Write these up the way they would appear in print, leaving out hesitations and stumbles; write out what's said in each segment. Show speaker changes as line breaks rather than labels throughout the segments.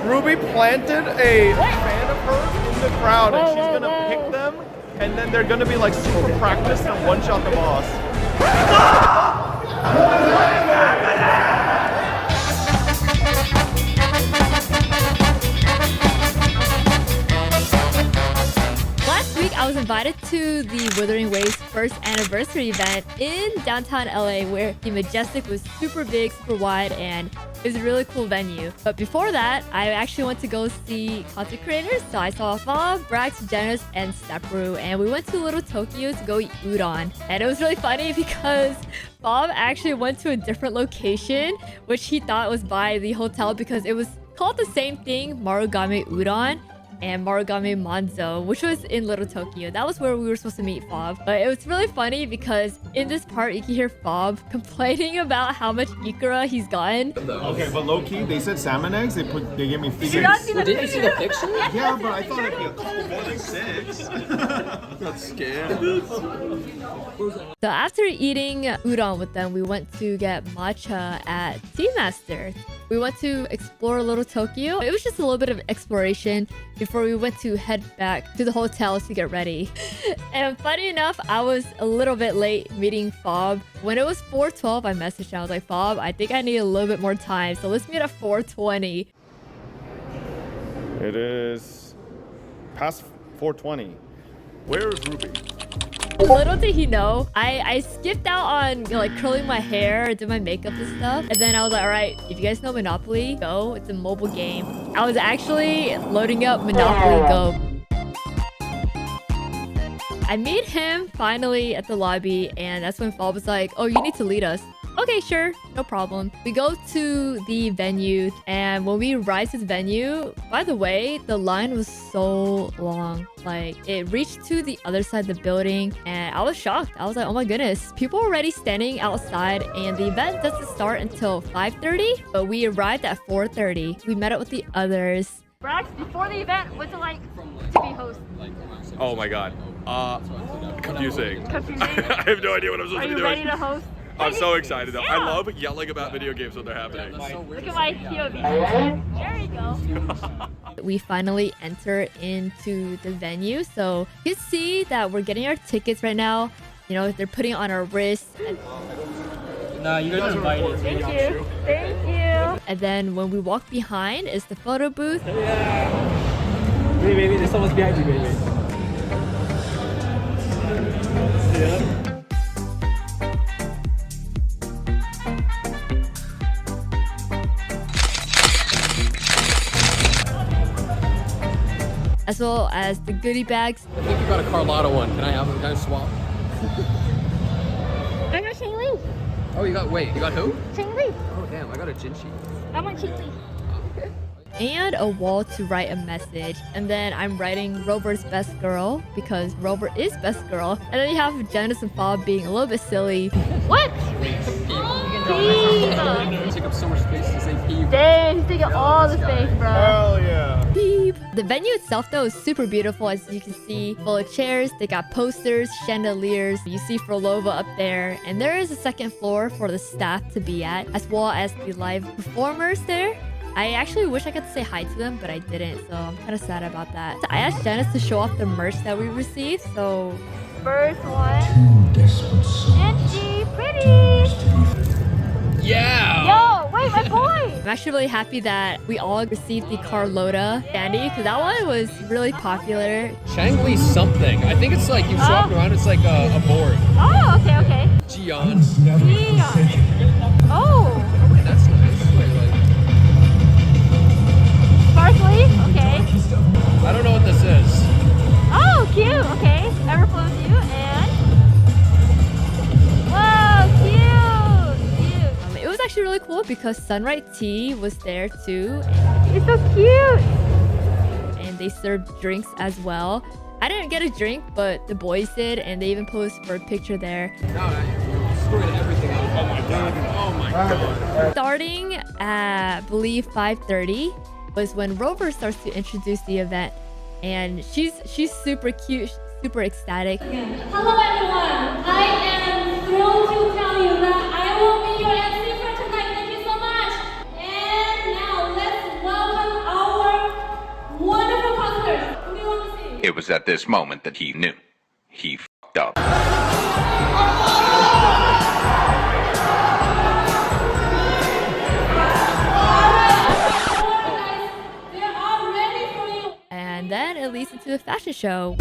Rubee planted a fan of hers in the crowd, and she's gonna pick them, and then they're gonna be like super practiced and one-shot the boss.
Last week, I was invited to the Wuthering Waves first anniversary event in downtown LA, where the Majestic was super big, super wide, and it was a really cool venue. But before that, I actually went to go see content creators. So I saw Fob, Brax, Jenaz, and Steparu, and we went to Little Tokyo to go eat udon. And it was really funny because Fob actually went to a different location, which he thought was by the hotel because it was called the same thing, Marugame Udon and Marugame Manzo, which was in Little Tokyo. That was where we were supposed to meet Fob. But it was really funny because in this part, you can hear Fob complaining about how much Ikura he's gotten.
Okay, but low-key, they said salmon eggs. They gave me 6.
Did you see the picture?
Yeah, but I thought it'd be a couple more than 6. I got scared.
So after eating udon with them, we went to get matcha at Tea Master. We went to explore Little Tokyo. It was just a little bit of exploration before we went to head back to the hotel to get ready. And funny enough, I was a little bit late meeting Fob. When it was 4:12, I messaged him. I was like, Fob, I think I need a little bit more time. So let's meet at 4:20.
It is past 4:20. Where is Rubee?
Little did he know, I skipped out on like curling my hair, did my makeup and stuff. And then I was like, all right, if you guys know Monopoly Go, it's a mobile game. I was actually loading up Monopoly Go. I meet him finally at the lobby, and that's when Fob was like, oh, you need to lead us. Okay, sure, no problem. We go to the venue, and when we arrived to the venue, by the way, the line was so long. Like, it reached to the other side of the building, and I was shocked. I was like, oh my goodness, people are already standing outside, and the event doesn't start until 5:30, but we arrived at 4:30. We met up with the others.
Brax, before the event, what's it like to be host?
Oh my god. Confusing.
Confusing?
I have no idea what I'm supposed
Are
to be
you
doing.
ready to host?
I'm so excited though.
Yeah.
I love yelling about video games when they're happening.
Look at my POV. There you go.
We finally enter into the venue, so you can see that we're getting our tickets right now. You know, they're putting it on our wrists.
Nah, you guys are invited.
Thank you. Thank you.
And then when we walk behind is the photo booth.
Yeah. Wait, there's someone's behind you, baby. Yeah.
As well as the goodie bags.
I think you got a Carlotta one. Can I swap?
I got Shang Li.
Oh, you got who?
Shang Li.
Oh, damn, I got a Jinchi.
I want Shang Li.
And a wall to write a message. And then I'm writing Rover's best girl because Rover is best girl. And then you have Jenaz and Fob being a little bit silly.
What?
You take up so much space to say peeve.
Dang, he's taking all the space, bro.
Hell yeah.
Beep. The venue itself though is super beautiful, as you can see. Full of chairs, they got posters, chandeliers. You see Frolova up there. And there is a second floor for the staff to be at, as well as the live performers there. I actually wish I could say hi to them, but I didn't, so I'm kind of sad about that. I asked Jenaz to show off the merch that we received, so...
First one. Genji, pretty.
Yeah!
Yo, wait, my boy.
I'm actually really happy that we all received the Carlotta candy, because that one was really popular.
Shangli something. I think it's like you swap around, it's like a board.
Oh, okay.
Gion.
Oh,
That's nice.
sparkly. Okay.
I don't know what this is.
Oh, cute. Okay. Everflows you and. Whoa, cute.
It was actually really cool because Sunright Tea was there too.
It's so cute.
And they served drinks as well. I didn't get a drink, but the boys did, and they even posed for a picture there.
No, you're screwing everything up. Oh my god. Oh my god.
Starting at, I believe, 5:30 was when Rover starts to introduce the event, and she's super cute, super ecstatic.
Hello everyone, I am thrilled to tell you that I will be your MC for tonight. Thank you so much. And now let's welcome our
It was at this moment that he knew. He fucked up.
And then it leads into the fashion show.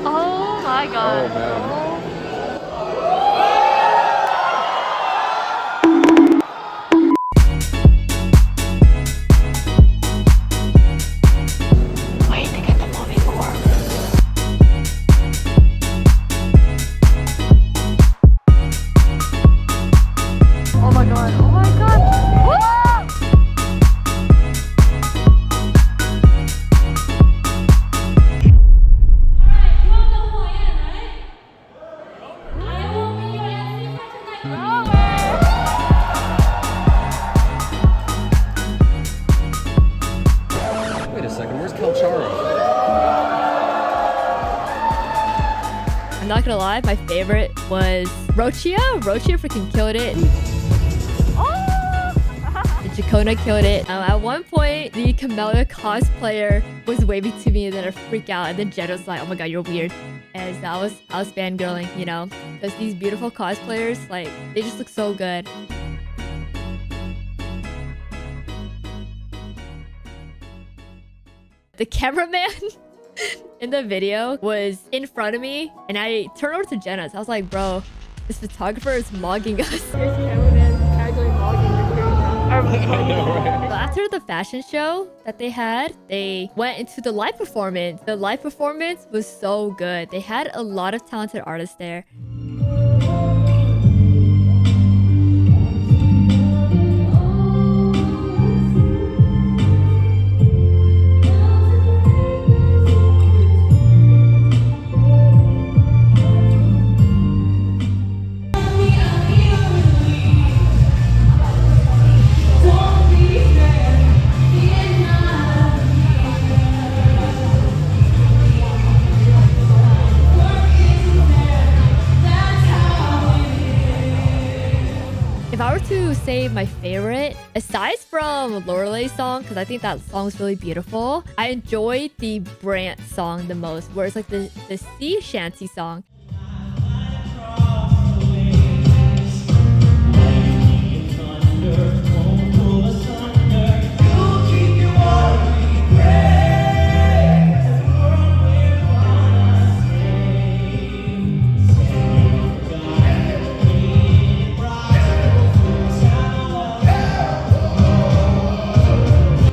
Oh my god. Wait to get the movie core. Oh my god. Oh my god. Woo!
Wait a second, where's Kelcharo?
I'm not gonna lie, my favorite was Rochia. Rochia freaking killed it. And Chacona killed it. At one point, the Camellia cosplayer was waving to me and then I freak out. And then Jen was like, oh my god, you're weird. And I was fangirling, you know? Because these beautiful cosplayers, like, they just look so good. The cameraman in the video was in front of me and I turned over to Jenaz. I was like, bro, this photographer is mogging us. So after the fashion show that they had, they went into the live performance. The live performance was so good. They had a lot of talented artists there. If I were to say my favorite, aside from Lorelei's song, because I think that song's really beautiful, I enjoyed the Brant song the most, where it's like the sea shanty song.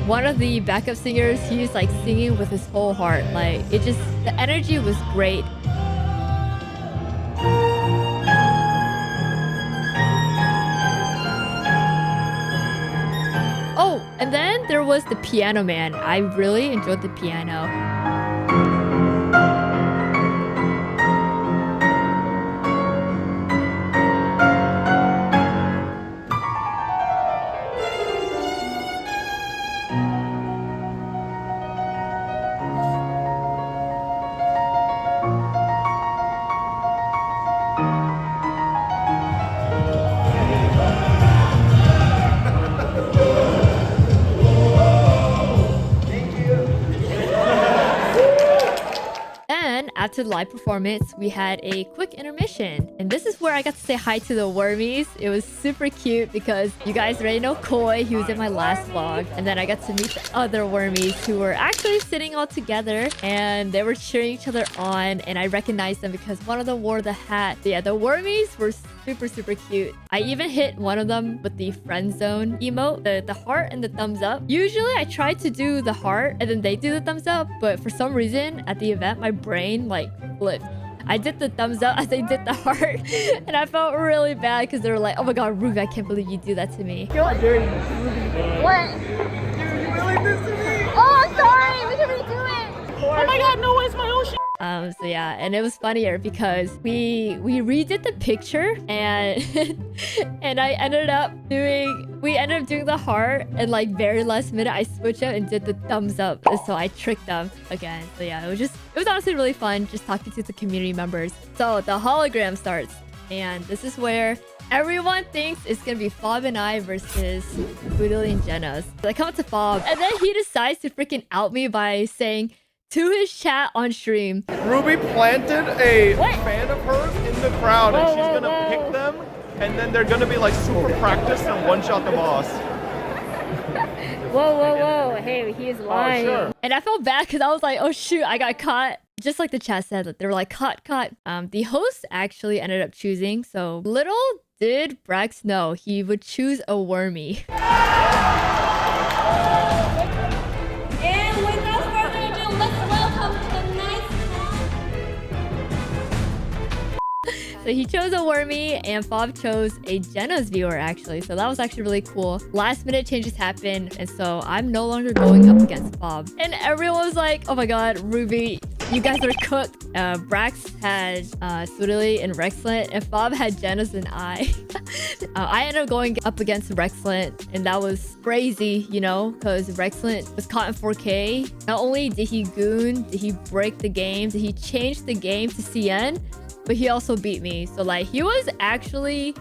One of the backup singers, he was like singing with his whole heart. Like, it just, the energy was great. Oh, and then there was the piano man. I really enjoyed the piano. After the live performance, we had a quick intermission. And this is where I got to say hi to the wormies. It was super cute because you guys already know Koi. He was in my last vlog. And then I got to meet the other wormies who were actually sitting all together. And they were cheering each other on. And I recognized them because one of them wore the hat. But yeah, the wormies were super cute. I even hit one of them with the friend zone emote, the heart and the thumbs up. Usually I try to do the heart and then they do the thumbs up, but for some reason at the event my brain like flipped. I did the thumbs up as they did the heart and I felt really bad because they were like, oh my god, Rubee, I can't believe you do that to me.
What? Dude, you really this to me? Oh, sorry, we can redo it. Oh my god, no, it's my own shit.
So yeah, and it was funnier because we redid the picture and and we ended up doing the heart, and like very last minute I switched up and did the thumbs up, so I tricked them again. So yeah, it was honestly really fun just talking to the community members. So the hologram starts, and this is where everyone thinks it's gonna be Fob and I versus Boodle and Jenaz. So I come up to Fob, and then he decides to freaking out me by saying to his chat on stream,
Rubee planted a fan of hers in the crowd, and she's gonna pick them, and then they're gonna be like super practiced and one-shot the boss.
Whoa. Hey, he is lying.
Sure.
And I felt bad because I was like, oh shoot, I got caught. Just like the chat said, that they were like, caught. The host actually ended up choosing. So little did Brax know he would choose a wormy.
And without further ado, let's welcome to the nice
So he chose a wormy, and Fob chose a Jenaz viewer actually. So that was actually really cool. Last minute changes happened, and so I'm no longer going up against Fob. And everyone was like, oh my god, Rubee, you guys are cooked. Brax had Surili and Rexlent, and Fob had Jenaz and I. I ended up going up against Rexlent, and that was crazy, you know, because Rexlent was caught in 4K. Not only did he goon, did he break the game, did he change the game to CN, but he also beat me. So like he was actually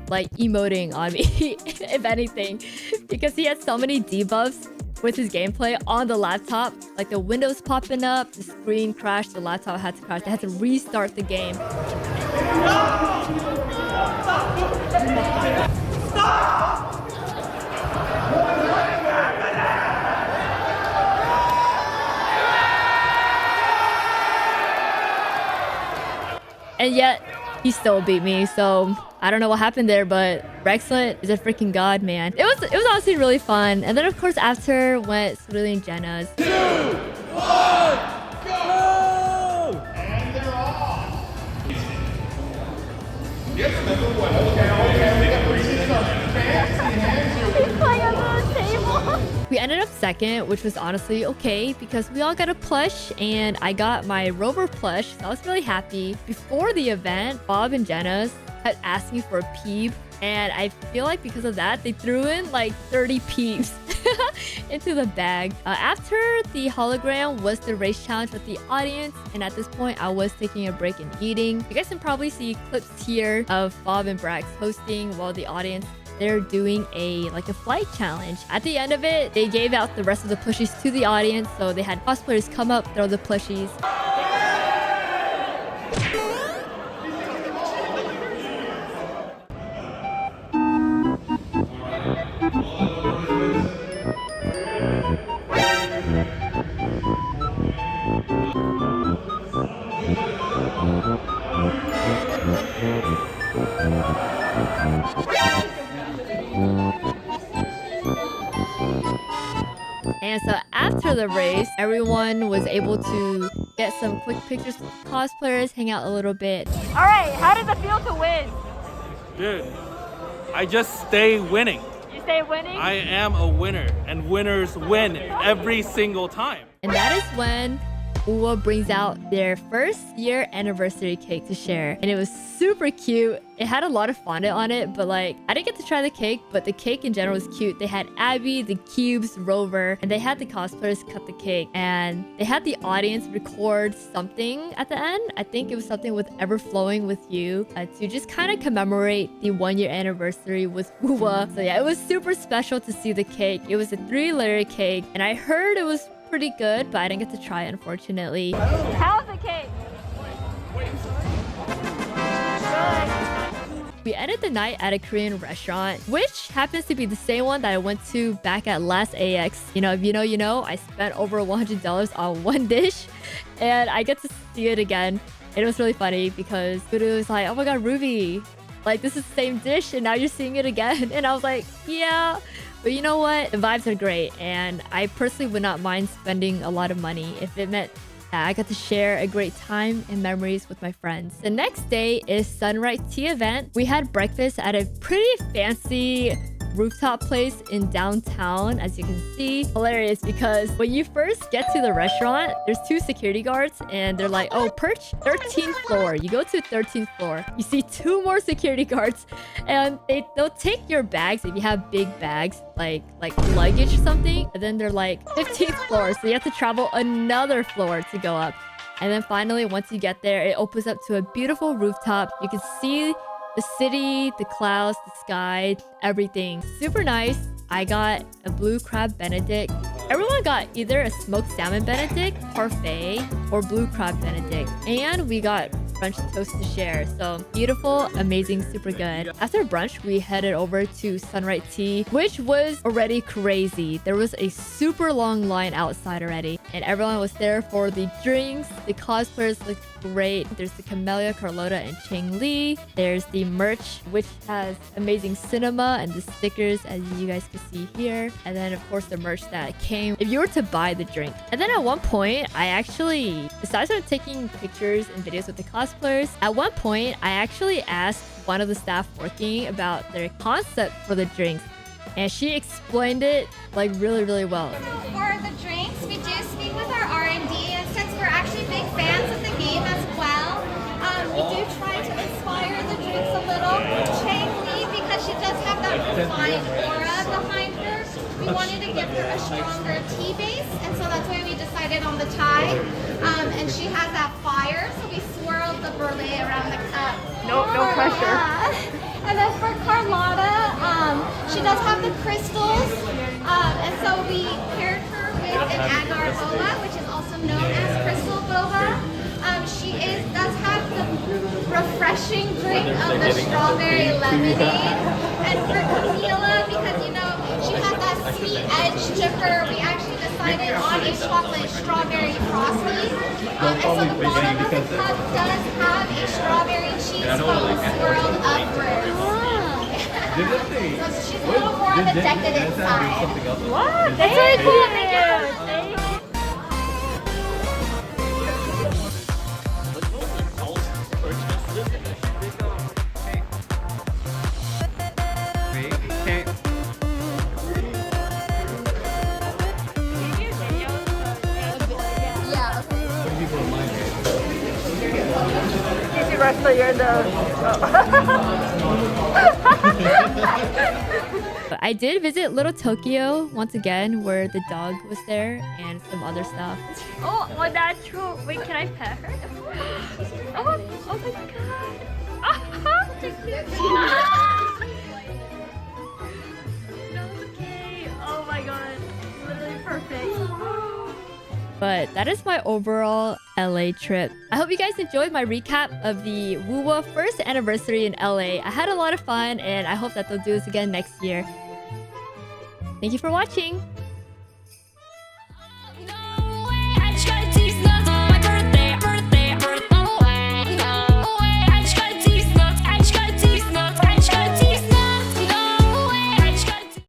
like emoting on me, if anything, because he had so many debuffs with his gameplay on the laptop. Like the windows popping up, the screen crashed, the laptop had to crash. They had to restart the game. And yet, he still beat me, so I don't know what happened there, but Rexlent is a freaking god, man. It was honestly really fun. And then of course after went Surili and Jenaz.
2, 1, go! And they're off. Yes, number 1. Okay. We got some fancy hands here.
He's playing under the table. We ended up second, which was honestly okay because we all got a plush, and I got my Rover plush, so I was really happy. Before the event, Fob and Jenaz had asked me for a peep, and I feel like because of that, they threw in like 30 peeps into the bag. After the hologram was the race challenge with the audience, and at this point, I was taking a break and eating. You guys can probably see clips here of Fob and Brax hosting while the audience, they're doing a flight challenge. At the end of it, they gave out the rest of the plushies to the audience, so they had cosplayers come up, throw the plushies. And so after the race, everyone was able to get some quick pictures with cosplayers, hang out a little bit.
All right, how does it feel to win?
Dude, I just stay winning.
You stay winning?
I am a winner, and winners win every single time.
And that is when WuWa brings out their first year anniversary cake to share. And it was super cute. It had a lot of fondant on it, but like, I didn't get to try the cake, but the cake in general was cute. They had Abby, the cubes, Rover, and they had the cosplayers cut the cake. And they had the audience record something at the end. I think it was something with Ever Flowing With You to just kind of commemorate the 1-year anniversary with WuWa. So yeah, it was super special to see the cake. It was a 3-layer cake, and I heard it was pretty good, but I didn't get to try it, unfortunately.
How's the cake?
We ended the night at a Korean restaurant, which happens to be the same one that I went to back at last AX. You know, if you know, you know. I spent over $100 on one dish, and I get to see it again. And it was really funny because Guru was like, oh my god, Rubee, like this is the same dish and now you're seeing it again. And I was like, yeah. But you know what? The vibes are great, and I personally would not mind spending a lot of money if it meant that I got to share a great time and memories with my friends. The next day is Sunright Tea Event. We had breakfast at a pretty fancy rooftop place in downtown, as you can see. Hilarious because when you first get to the restaurant, there's 2 security guards and they're like, oh, perch 13th floor. You go to 13th floor. You see 2 more security guards and they'll take your bags if you have big bags, like luggage or something. And then they're like 15th floor. So you have to travel another floor to go up. And then finally, once you get there, it opens up to a beautiful rooftop. You can see the city, the clouds, the sky, everything. Super nice. I got a blue crab benedict. Everyone got either a smoked salmon benedict, parfait, or blue crab benedict. And we got French toast to share. So beautiful, amazing, super good. After brunch, we headed over to Sunright Tea, which was already crazy. There was a super long line outside already. And everyone was there for the drinks. The cosplayers looked great. There's the Camellia, Carlota, and Ching Li. There's the merch, which has amazing cinema and the stickers, as you guys can see here. And then, of course, the merch that came if you were to buy the drink. And then at one point, besides taking pictures and videos with the cosplayers, at one point, I actually asked one of the staff working about their concept for the drinks. And she explained it like really, really well.
For the drinks, we do speak with our R&D, and since we're actually big fans of the game as well, we do try to inspire the drinks a little. Chang Li, because she does have that refined aura behind her, we wanted to give her a stronger tea base, and so that's why we decided on the Thai. And she has that fire, so we swirled the brulee around the cup.
No pressure.
Yeah. And then for Carlotta, she does have the crystals, and so we paired her with an agar boba, which is also known as crystal boba. She does have the refreshing drink of the strawberry lemonade. And for Camila, because she has that sweet edge to her, we actually decided on a chocolate strawberry frosty. And so the bottom of the cup does have a strawberry cheese foam swirled upwards. So she's a little more on the decadent side.
What? That's really cool. Thank you.
I did visit Little Tokyo once again, where the dog was there and some other stuff.
Oh, well, that's true. Wait, can I pet her? Oh my god. Okay. Oh my god. Literally perfect.
But that is my overall LA trip. I hope you guys enjoyed my recap of the WuWa first anniversary in LA. I had a lot of fun and I hope that they'll do this again next year. Thank you for watching.